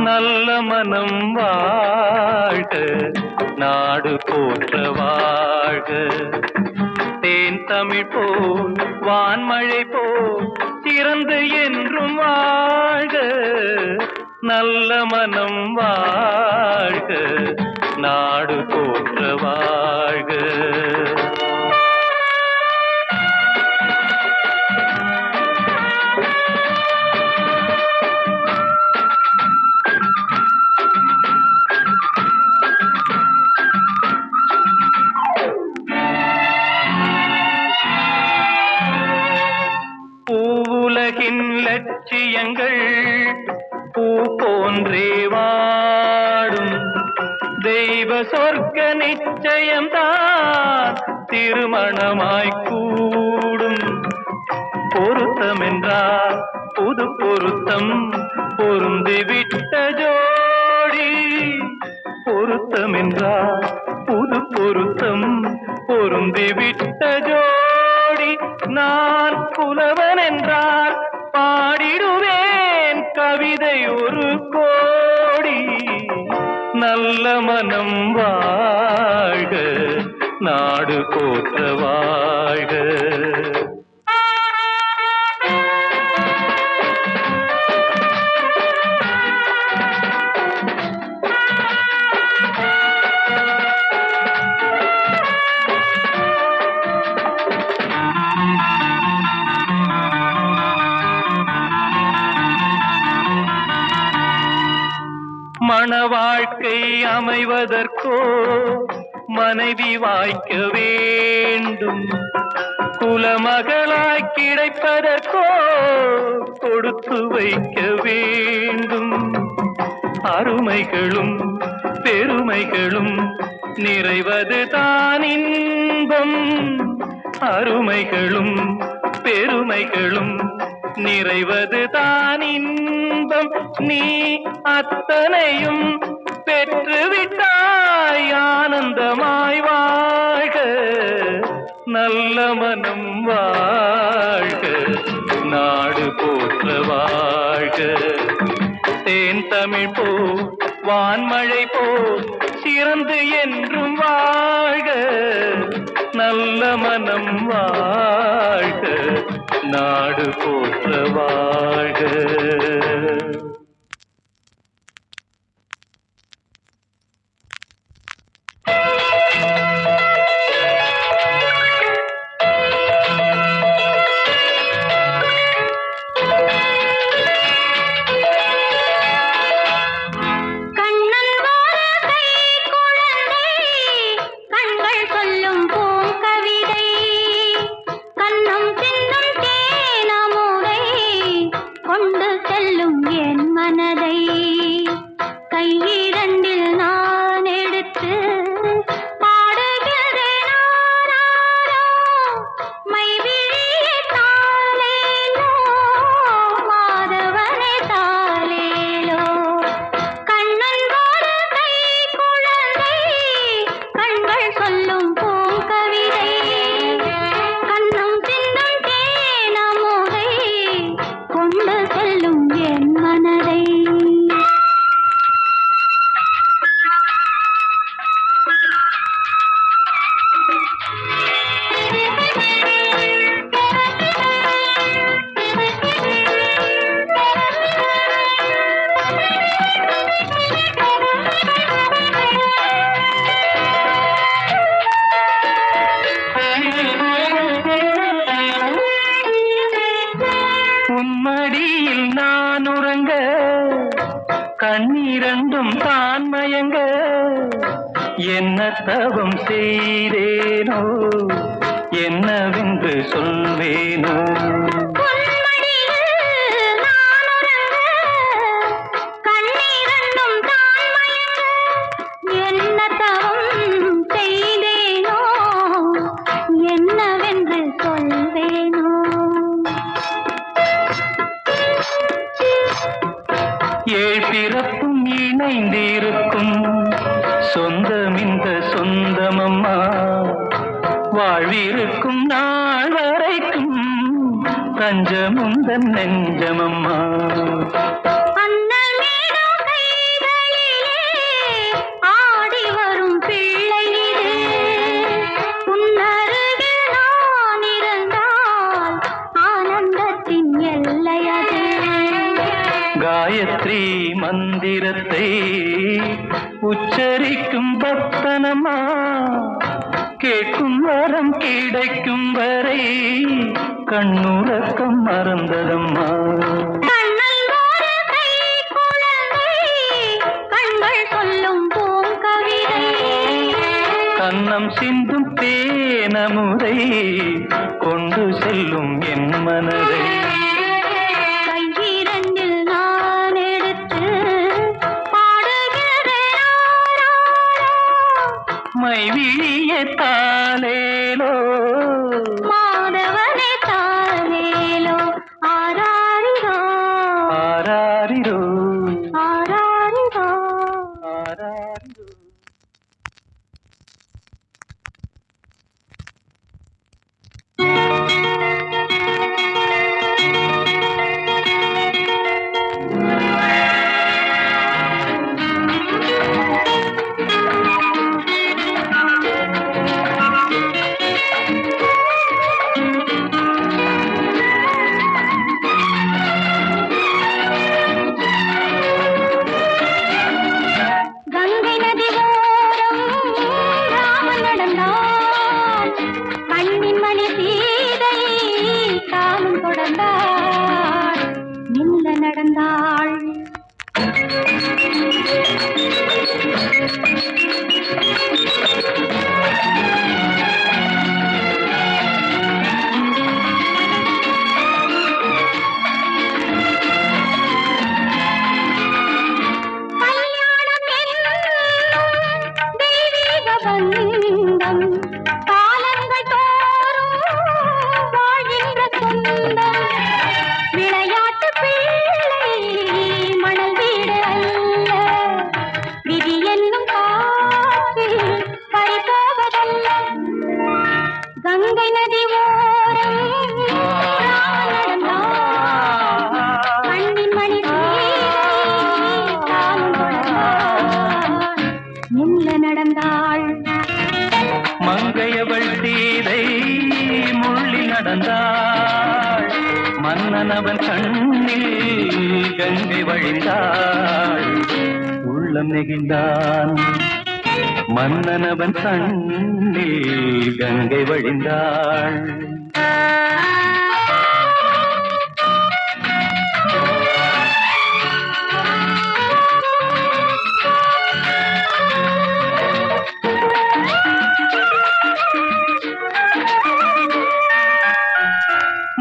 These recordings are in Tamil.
நல்ல மனம் வாழ்க, நாடு போற்ற வாழ்க. தேன் தமிழ் போல் வான்மழை போல் சிறந்து என்றும் வாழ்க. நல்ல மனம் வாழ்க, நாடு போற்ற வாழ்க. பூவுலகின் லட்சியங்கள் பூ போன்றே வாடும். தெய்வ சொர்க்க நிச்சயம்தான் திருமணமாய் கூடும். பொருத்தம் என்றால் புது பொருத்தம் பொருந்திவிட்ட ஜோடி. பொருத்தம் என்றால் புது பொருத்தம் பொருந்திவிட்ட ஜோடி. நான் புலவன் என்றால் பாடிடுவேன் கவிதை ஒரு கோடி. நல்ல மனம் வாழ்க, நாடு போற்ற வாழ்க. மண வாழ்க்கை அமைவதற்கோ மனைவி வாய்க்க வேண்டும். குலமகளாய் கிடைப்பதற்கோ கொடுத்து வைக்க வேண்டும். அருமைகளும் பெருமைகளும் நிறைவது தான் இன்பம். அருமைகளும் பெருமைகளும் நிறைவது தான் இன்பம். நீ அத்தனையும் பெற்றுவிட்டாய் ஆனந்தமாய் வாழ்க. நல்ல மனம் வாழ்க, நாடு போற்ற வாழ்க. தேன் தமிழ் போ வான்மழை போ சிறந்து என்றும் வாழ்க. நல்ல மனம் வாழ்க, நாடு போற்ற வாழ்க. உன்மடியில் நான் உறங்க கண்ணீரண்டும் தான் மயங்க. என்ன தவம் செய்தேனோ என்னவென்று சொல்வேனோ. ஏழ் பிறப்பும் இணைந்திருக்கும் சொந்தம் இந்த சொந்தமம்மா. வாழ்விருக்கும் நாள் வரைக்கும் தஞ்சமுந்தன் நெஞ்சமம்மா. அண்ணல் மேடம் கை காயத்ரி மந்திரத்தை உச்சரிக்கும் பக்தனம்மா, கேட்கும் வரம் கிடைக்கும் வரை கண்ணுறக்கம் மறந்ததம்மா. கண்ணம் சிந்தும் தேனமுதை கொண்டு செல்லும் என் மனதை கையிரண்டில் நான் எடுத்து பாடுகிறேன். மைவிழிய தாலேலோ மாதவனே தாலேலோ ஆராரிரோ ஆராரிரோ ஆராரிரோ. ஆராரிரோ. கங்கை நதி ஓரம் ராமன் நடந்தான், கண்ணின் மணி சீதை தாமும் தொடர்ந்தாள், நில்ல நடந்தாள். கல்யாணம் என்னும் தெய்வீக பந்தம், காலங்கள் தோறும் வாழ்கின்ற சொந்தம். விளையாட்டு பிள்ளை மணல் வீடு அல்ல, விதி என்னும் காற்றில் பறிபோவதல்ல. கங்கை நதி ஓரம் ராமன் நடந்தான், கண்ணின் மணி சீதை தாமும் தொடர்ந்தாள், நில்ல நடந்தாள். மங்கையவள் சீதை முள்ளில் நடந்தாள், மன்னனவன் கண்ணில் கங்கை வழிந்தாள், உள்ளம் நெகிழ்ந்தான். மன்னனவன் கண்ணில் கங்கை வழிந்தாள்.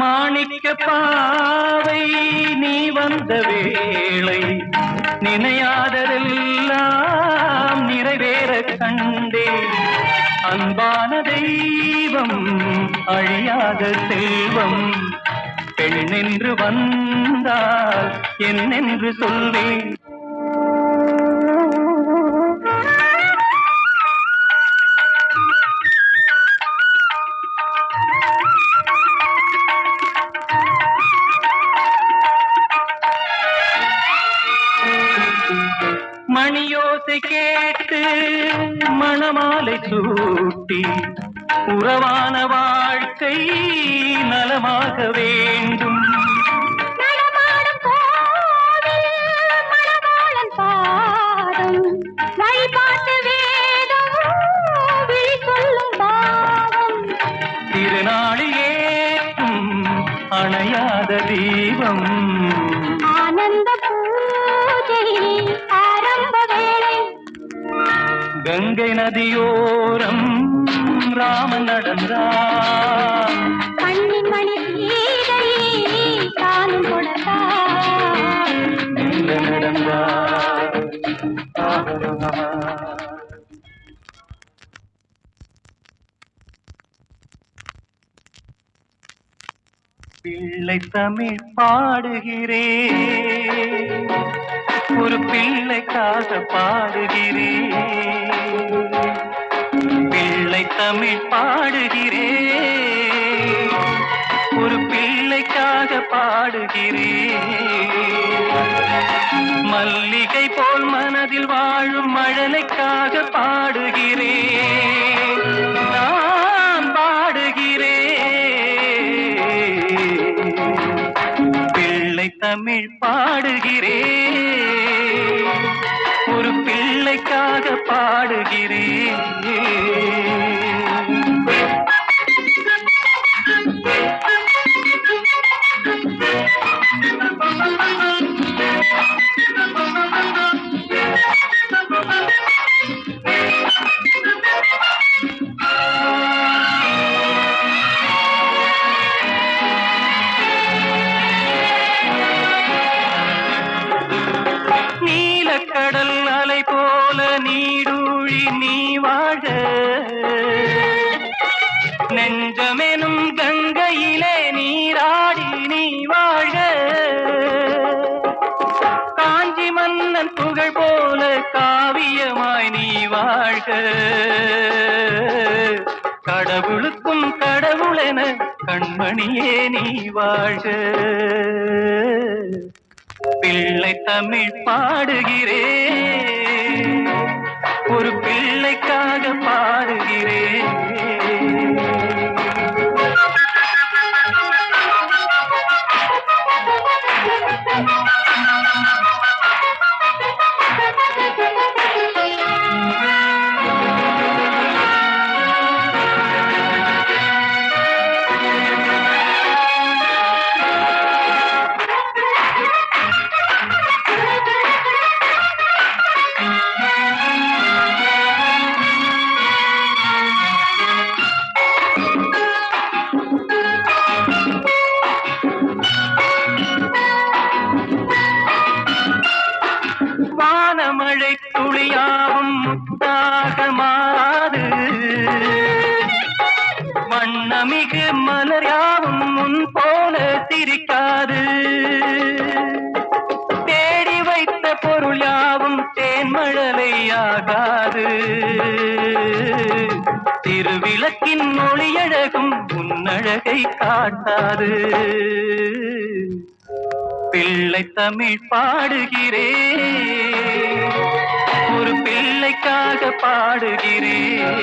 மாணிக்க பாவை நீ வந்த வேளை, நினையாததெல்லாம் நிறைவேற கண்டே. அன்பான தெய்வம் அழியாத செல்வம், பெண்ணென்று வந்தால் என்னென்று சொல்வேன். மணியோசை கேட்டு மணமாலை சூட்டி, உறவான வாழ்க்கை நலமாக வேண்டும். நடமாடும் கோவில் மணவாளன் பாதம், வழிபாட்டு வேதம் விழி சொல்லும் பாவம். திருநாளில் ஏற்றும் அணையாத தீபம், ஆனந்த பூஜை ஆரம்ப வேளை. கங்கை நதியோரம் ராமன் நடந்தான், கண்ணின் மணி சீதை தானும் தொடர்ந்தாள், நில்ல நடந்தான். பிள்ளை தமிழ் பாடுகிறேன், ஒரு பிள்ளைக்காக பாடுகிறேன். பிள்ளை தமிழ் பாடுகிறேன், ஒரு பிள்ளைக்காக பாடுகிறேன். மல்லிகை போல் மனதில் வாழும் மழலைக்காக பாடுகிறேன். நான் பாடுகிறேன், பிள்ளை தமிழ் பாடு. பாடுகிறேன், ஒரு பிள்ளைக்காக பாடுகிறேன். நீலக்கடல் அலை போல நீடூழி நீ வாழ, நெஞ்சமெனும் கங்கையிலே நீராடி நீ வாழ, காஞ்சி மன்னன் புகழ் போல காவியமாய் நீ வாழ்க, கடவுளுக்கும் கடவுளென கண்மணியே நீ வாழ்க. பிள்ளை தமிழ் பாடுகிறேன், ஒரு பிள்ளைக்காக பாடுகிறேன். வானமழை துளியாவும் முத்தாக மாறாது, வண்ணமிகு மலர் யாவும் முன் போல சிரிக்காது, தேடி வைத்த பொருள் யாவும் தேன்மழலையாகாது, திருவிளக்கின் ஒளியழகும் உன்னழகை காட்டாது. பிள்ளை தமிழ் பாடுகிறேன், ஒரு பிள்ளைக்காக பாடுகிறேன்.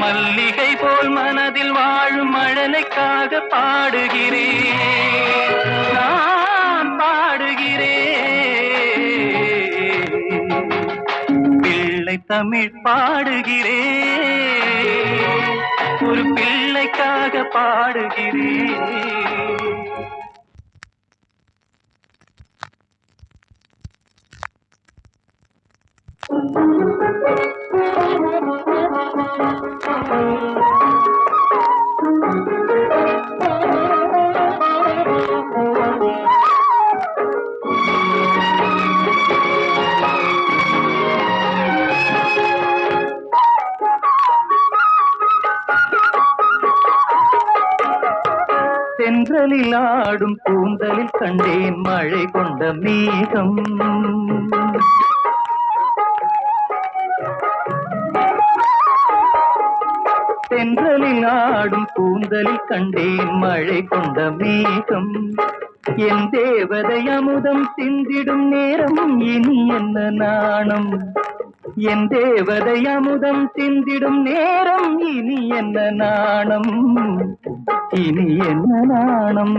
மல்லிகை போல் மனதில் வாழும் மழலைக்காக பாடுகிறேன், நான் பாடுகிறேன். பிள்ளை தமிழ் பாடுகிறேன், ஒரு பிள்ளைக்காக பாடுகிறேன். தென்றலில் ஆடும் கூந்தலில் கண்டேன் மழை கொண்ட மேகம், தென்றலில் ஆடும் கூந்தலில் கண்டேன் மழை கொண்ட மேகம். என் தேவதை அமுதம் சிந்திடும் நேரம் இனி என்ன நாணம், என் தேவதை அமுதம் சிந்திடும் நேரம் இனி என்ன நாணம், இனி என்ன நாணம்.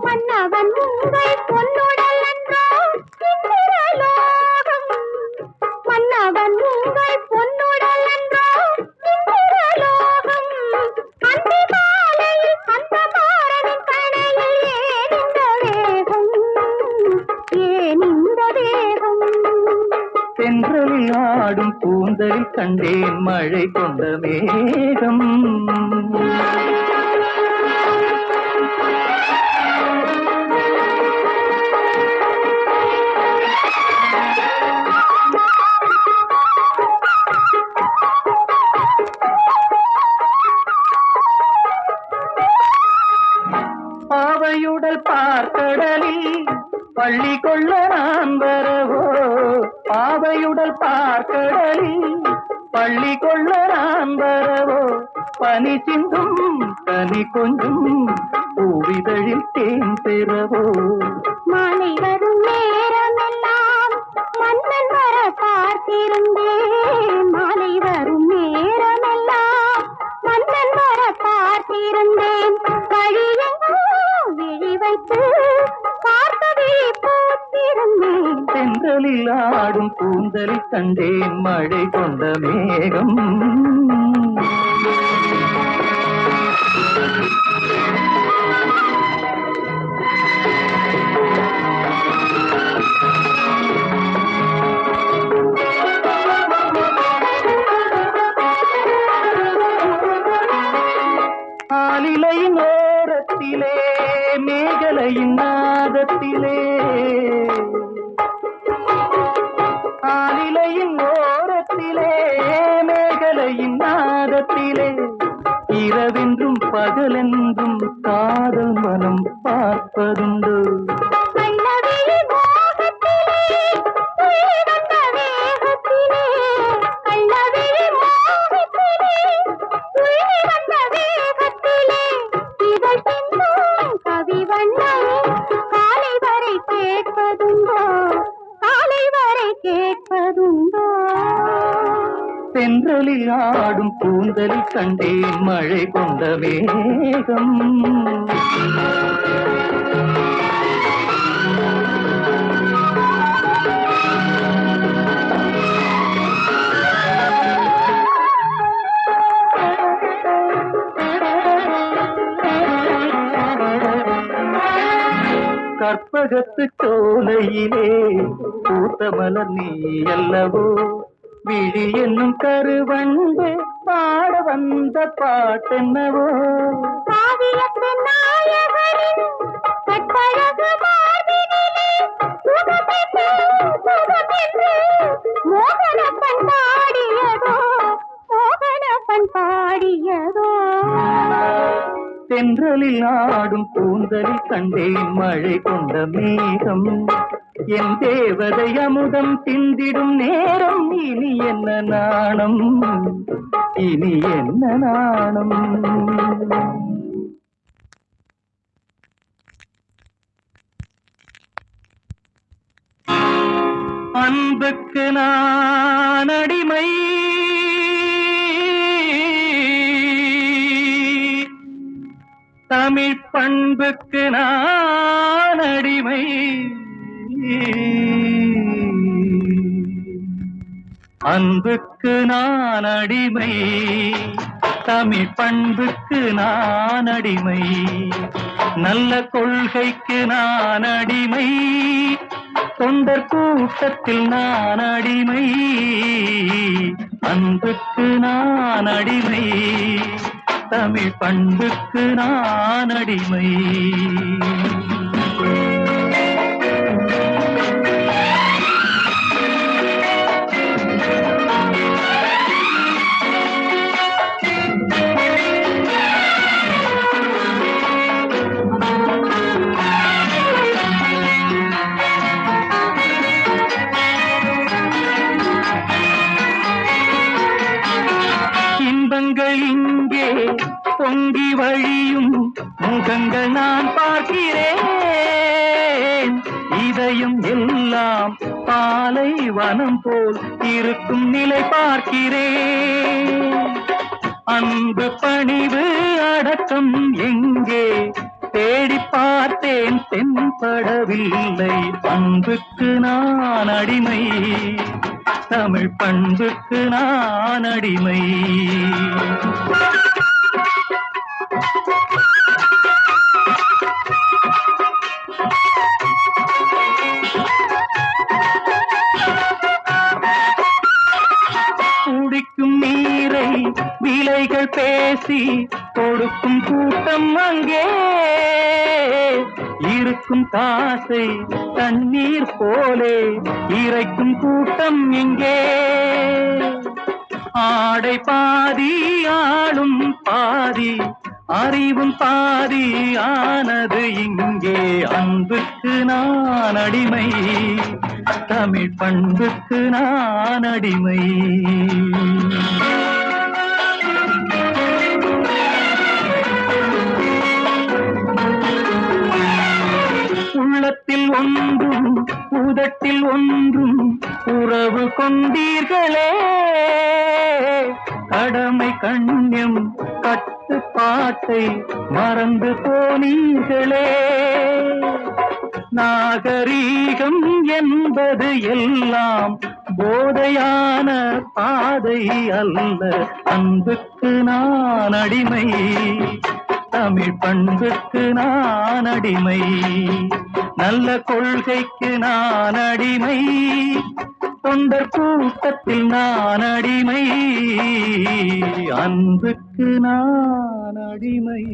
மன்னவன் உங்கள் பொன்னுடல் என்றால் இந்திரலோகம், மன்னவன் உங்கள் பொன்னுடல் என்றால் இந்திரலோகம். அந்தி மாலையில் அந்த மாறனின் கணையில் ஏன் இந்த வேகம், ஏன் இந்த வேகம். தென்றலில் ஆடும் கூந்தலில் கண்டேன் மழை கொண்ட மேகம். பாவையுடல் பார்க்கடலில் பள்ளி கொள்ள நான் வரவோ, பாவையுடல் பார்க்கடலில் பள்ளி கொள்ள நான் வரவோ, பனி சிந்தும் கனி கொஞ்சம் பூவிதழில் தேன் பெறவோ. மாலை வரும் நேரமெல்லாம் மன்னன் வர பார்த்திருந்தேன், மாலை வரும் நேரமெல்லாம் மன்னன் வர பார்த்திருந்தேன். வழியெங்கோ விழி வைத்து தென்றலில் ஆடும் கூந்தலில் கண்டேன் மழை கொண்ட மேகம். ஆலிலையின் ஓரத்திலே மேகலையின் நாதத்திலே, ஆலிலையின் ஓரத்திலே மேகலையின் நாதத்திலே, இரவென்றும் பகலென்றும் காதல் மனம் பார்ப்பதுண்டு. தென்றலில் ஆடும் கூந்தலில் கண்டேன் மழை கொண்ட மேகம். கற்பகத்து சோலையிலே பூத்த மலர் நீ அல்லவோ, விழி என்னும் கருவண்டு பாட வந்த பாட்டென்னவோ. தென்றலில் ஆடும் கூந்தலில் கண்டேன் மழை கொண்ட மேகம். என் தேவதை அமுதம் திந்திடும் நேரம், இனி என்ன நாணம், இனி என்ன நாணம். அன்புக்கு நான் அடிமை, தமிழ் பண்புக்கு நான் அடிமை. அன்புக்கு நான் அடிமை, தமிழ் பண்புக்கு நான் அடிமை. நல்ல கொள்கைக்கு நான் அடிமை, தொண்டர் கூட்டத்தில் நான் அடிமை. அன்புக்கு நான் அடிமை, தமிழ் பண்புக்கு நான் அடிமை. இன்பங்கள் இங்கே பொங்கி வழியும் முகங்கள் நான் பார்க்கிறேன். இதயம் எல்லாம் பாலை வனம் போல் இருக்கும் நிலை பார்க்கிறேன். அன்பு பணிவு அடக்கம் எங்கே தேடி பார்த்தேன், தென்படவில்லை. அன்புக்கு நான் அடிமை, தமிழ் பண்புக்கு நான் அடிமை. குடிக்கும் நீரை விலைகள் பேசி கொடுக்கும் கூட்டம் அங்கே, இருக்கும் காசை தண்ணீர் போலே இறைக்கும் கூட்டம் இங்கே. ஆடை பாதி ஆளும் பாதி, அறிவும் பாதி ஆனது இங்கே. அன்புக்கு நான் அடிமை, தமிழ் பண்புக்கு நான் அடிமை. உள்ளத்தில் ஒன்றும் உதட்டில் ஒன்றும் உறவு கொண்டீர்களே, கடமை கண்ணியம் கட்டுப்பாட்டை மறந்து போனீர்களே. நாகரீகம் என்பது எல்லாம் போதையான பாதை அல்ல. அன்புக்கு நான் அடிமை, தமிழ் பண்புக்கு நான் அடிமை, நல்ல கொள்கைக்கு நான் அடிமை, தொண்டர் கூட்டத்தில் நான் அடிமை, அன்புக்கு நான் அடிமை.